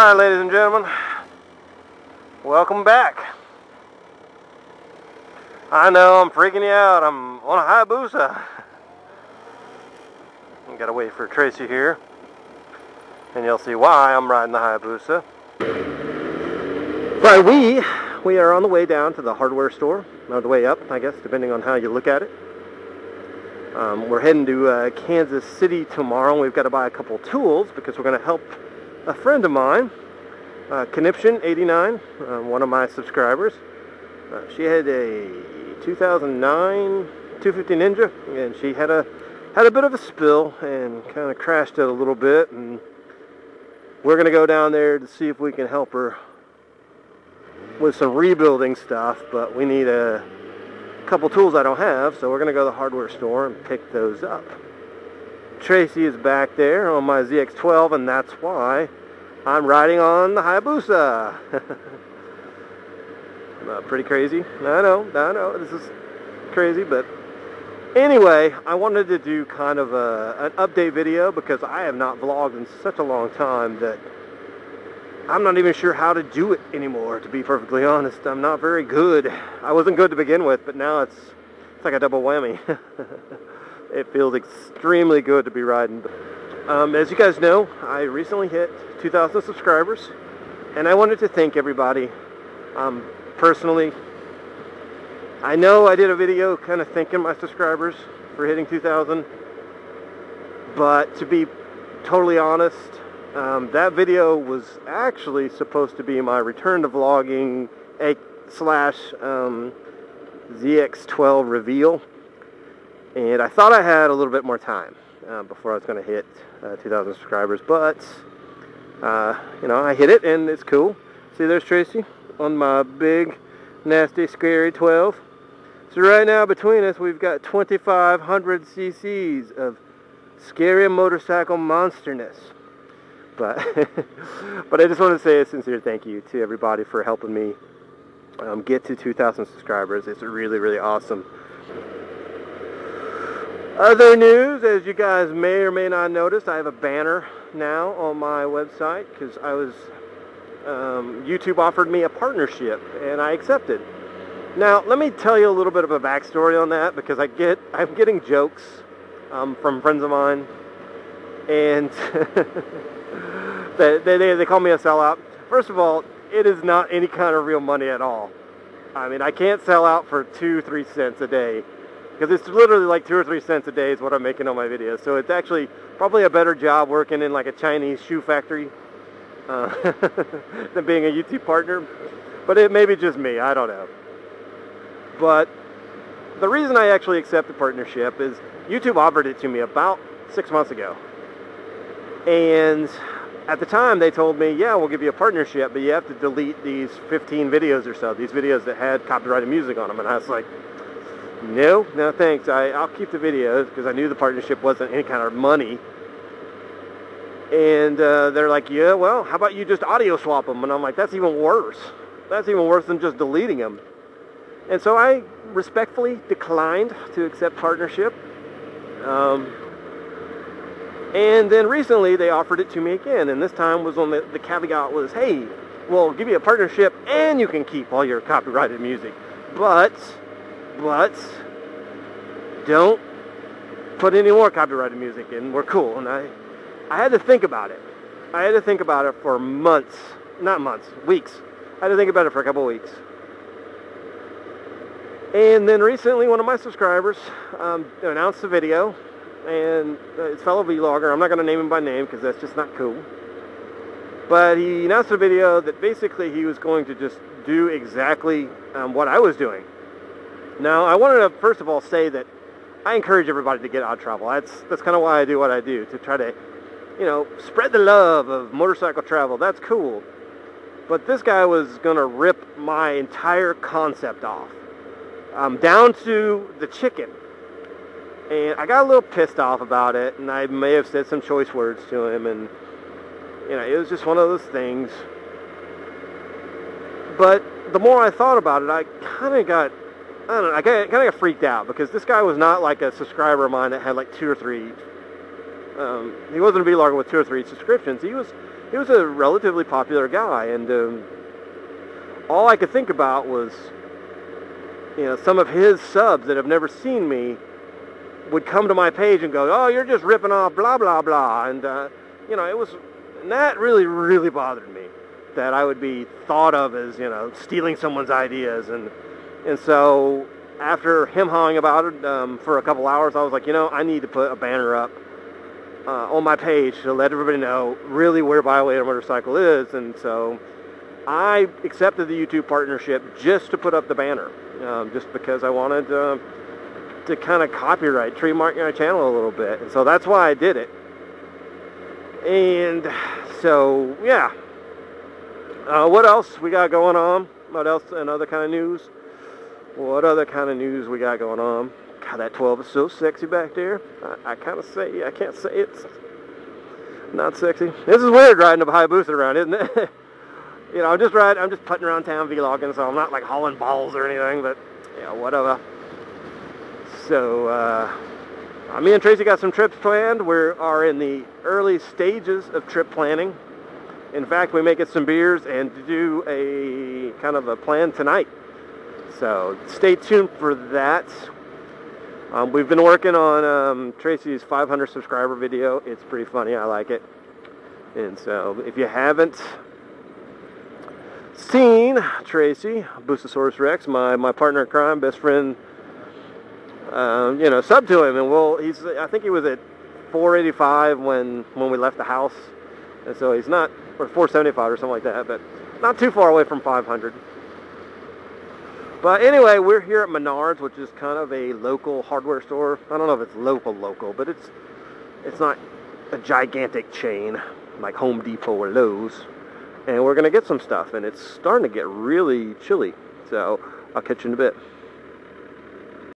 Alright, ladies and gentlemen, welcome back. I know I'm freaking you out. I'm on a Hayabusa. I gotta wait for Tracy here, and you'll see why I'm riding the Hayabusa. Right, we are on the way down to the hardware store, or the way up, I guess, depending on how you look at it. We're heading to Kansas City tomorrow. We've got to buy a couple tools because we're going to help a friend of mine, Conniption89, one of my subscribers. She had a 2009 250 Ninja, and she had a bit of a spill and kind of crashed it a little bit, and we're going to go down there to see if we can help her with some rebuilding stuff, but we need a couple tools I don't have, so we're going to go to the hardware store and pick those up. Tracy is back there on my ZX12, and that's why I'm riding on the Hayabusa. Pretty crazy. I know, this is crazy, but anyway, I wanted to do kind of an update video because I have not vlogged in such a long time that I'm not even sure how to do it anymore, to be perfectly honest. I'm not very good. I wasn't good to begin with, but now it's like a double whammy. It feels extremely good to be riding. As you guys know, I recently hit 2,000 subscribers, and I wanted to thank everybody. Personally, I know I did a video kind of thanking my subscribers for hitting 2,000, but to be totally honest, that video was actually supposed to be my return to vlogging slash ZX12 reveal, and I thought I had a little bit more time before I was going to hit 2,000 subscribers, but you know, I hit it and it's cool. See, there's Tracy on my big nasty scary 12. So right now between us we've got 2,500 cc's of scary motorcycle monsterness. But but I just want to say a sincere thank you to everybody for helping me get to 2,000 subscribers. It's really, really awesome. Other news, as you guys may or may not notice, I have a banner now on my website because I was YouTube offered me a partnership and I accepted. Now let me tell you a little bit of a backstory on that, because I'm getting jokes from friends of mine, and they call me a sellout. First of all, it is not any kind of real money at all. I mean, I can't sell out for 2-3 cents a day, because it's literally like 2 or 3 cents a day is what I'm making on my videos. So it's actually probably a better job working in like a Chinese shoe factory than being a YouTube partner. But it may be just me, I don't know. But the reason I actually accept the partnership is YouTube offered it to me about 6 months ago. And at the time they told me, yeah, we'll give you a partnership, but you have to delete these 15 videos or so, these videos that had copyrighted music on them. And I was like, no thanks, I'll keep the videos, because I knew the partnership wasn't any kind of money. And they're like, yeah, well, how about you just audio swap them? And I'm like, that's even worse. That's even worse than just deleting them. And so I respectfully declined to accept partnership. And then recently they offered it to me again, and this time was on the caveat was, hey, we'll give you a partnership and you can keep all your copyrighted music, but don't put any more copyrighted music in. We're cool. And I had to think about it. I had to think about it for months, not months, weeks. I had to think about it for a couple of weeks. And then recently one of my subscribers announced a video, and his fellow vlogger, I'm not going to name him by name because that's just not cool, but he announced a video that basically he was going to just do exactly what I was doing. Now, I wanted to first of all say that I encourage everybody to get out travel. That's kind of why I do what I do, to try to, you know, spread the love of motorcycle travel. That's cool. But this guy was going to rip my entire concept off, down to the chicken. And I got a little pissed off about it, and I may have said some choice words to him, and you know, it was just one of those things. But the more I thought about it, I kind of got freaked out, because this guy was not like a subscriber of mine that had like 2 or 3 he wasn't a vlogger with 2 or 3 subscriptions. He was a relatively popular guy, and all I could think about was, you know, some of his subs that have never seen me would come to my page and go, "Oh, you're just ripping off blah blah blah," and you know, and that really bothered me, that I would be thought of as, you know, stealing someone's ideas, and so after him hawing about it for a couple hours, I was like, you know, I need to put a banner up on my page to let everybody know really where Buy Away Motorcycle is, and so I accepted the YouTube partnership just to put up the banner, just because I wanted to kind of copyright, trademark my channel a little bit, and so that's why I did it. And so, yeah. What else we got going on? What else? Another kind of news? What other kind of news we got going on? God, that 12 is so sexy back there. I can't say it's not sexy. This is weird riding a Hayabusa around, isn't it? You know, I'm just putting around town vlogging, so I'm not like hauling balls or anything, but yeah, whatever. So, me and Tracy got some trips planned. We are in the early stages of trip planning. In fact, we may get some beers and do a kind of a plan tonight. So stay tuned for that. We've been working on Tracy's 500 subscriber video. It's pretty funny. I like it. And so if you haven't seen Tracy, Busasaurus Rex, my partner in crime, best friend, you know, sub to him, and I think he was at 485 when we left the house, and so he's not, or 475 or something like that, but not too far away from 500. But anyway, we're here at Menards, which is kind of a local hardware store. I don't know if it's local, but it's not a gigantic chain like Home Depot or Lowe's. And we're gonna get some stuff, and it's starting to get really chilly, so I'll catch you in a bit.